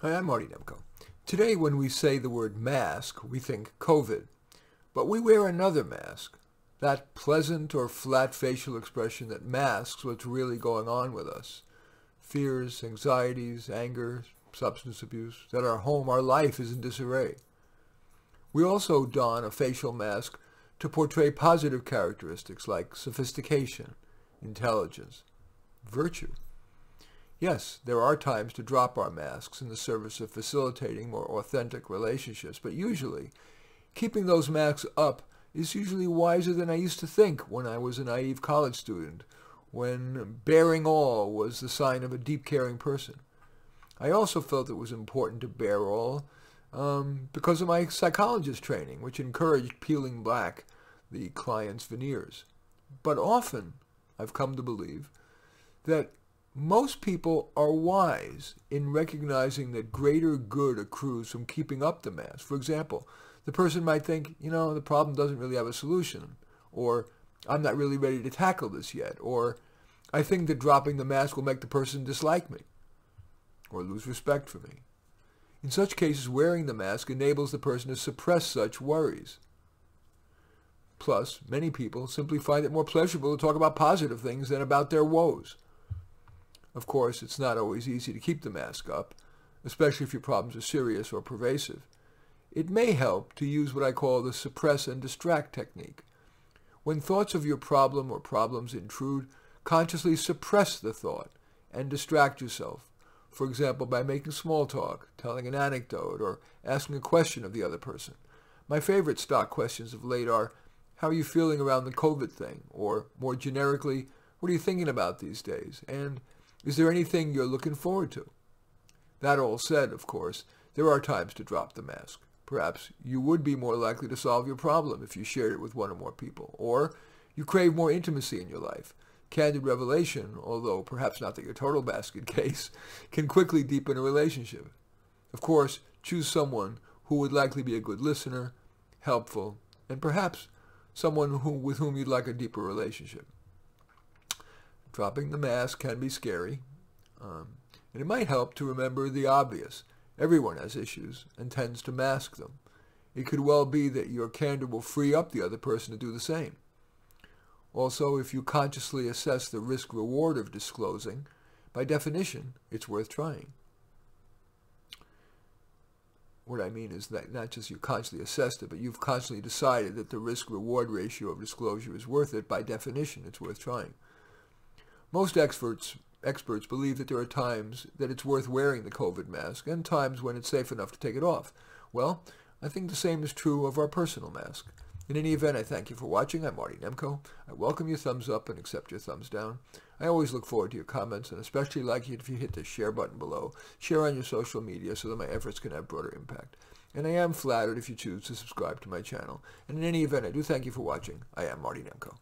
Hi, I'm Marty Nemko. Today, when we say the word mask, we think COVID. But we wear another mask, that pleasant or flat facial expression that masks what's really going on with us. Fears, anxieties, anger, substance abuse, that our home, our life is in disarray. We also don a facial mask to portray positive characteristics like sophistication, intelligence, virtue. Yes, there are times to drop our masks in the service of facilitating more authentic relationships, but usually, keeping those masks up is usually wiser than I used to think when I was a naive college student, when bearing all was the sign of a deep caring person. I also felt it was important to bear all because of my psychologist training, which encouraged peeling back the client's veneers. But often, I've come to believe that most people are wise in recognizing that greater good accrues from keeping up the mask. For example, the person might think, the problem doesn't really have a solution, or I'm not really ready to tackle this yet, or I think that dropping the mask will make the person dislike me, or lose respect for me. In such cases, wearing the mask enables the person to suppress such worries. Plus, many people simply find it more pleasurable to talk about positive things than about their woes. Of course, it's not always easy to keep the mask up, especially if your problems are serious or pervasive. It may help to use what I call the suppress and distract technique. When thoughts of your problem or problems intrude, consciously suppress the thought and distract yourself. For example, by making small talk, telling an anecdote, or asking a question of the other person. My favorite stock questions of late are, how are you feeling around the COVID thing? Or, more generically, what are you thinking about these days? And is there anything you're looking forward to? That all said, of course, there are times to drop the mask. Perhaps you would be more likely to solve your problem if you shared it with one or more people. Or you crave more intimacy in your life. Candid revelation, although perhaps not your total basket case, can quickly deepen a relationship. Of course, choose someone who would likely be a good listener, helpful, and perhaps someone with whom you'd like a deeper relationship. Dropping the mask can be scary, and it might help to remember the obvious. Everyone has issues and tends to mask them. It could well be that your candor will free up the other person to do the same. Also, if you consciously assess the risk-reward of disclosing, by definition, it's worth trying. What I mean is that not just you consciously assessed it, but you've consciously decided that the risk-reward ratio of disclosure is worth it. By definition, it's worth trying. Most experts believe that there are times that it's worth wearing the COVID mask and times when it's safe enough to take it off. Well, I think the same is true of our personal mask. In any event, I thank you for watching. I'm Marty Nemko. I welcome your thumbs up and accept your thumbs down. I always look forward to your comments and especially like it if you hit the share button below. Share on your social media so that my efforts can have broader impact. And I am flattered if you choose to subscribe to my channel. And in any event, I do thank you for watching. I am Marty Nemko.